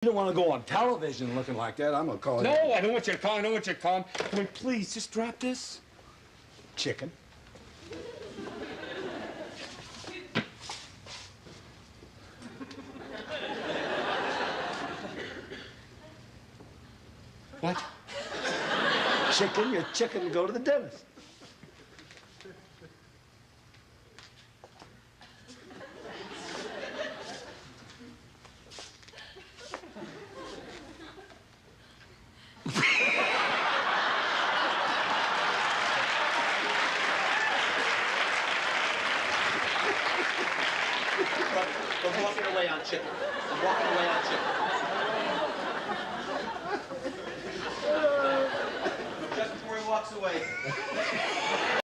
You don't want to go on television looking like that. I'm going to call you. No, I don't want you to call. I don't want you to call. Come on, please, just drop this. Chicken. What? Chicken, your chicken to go to the dentist. I'm walking away on chicken. I'm walking away on chicken. Just before he walks away.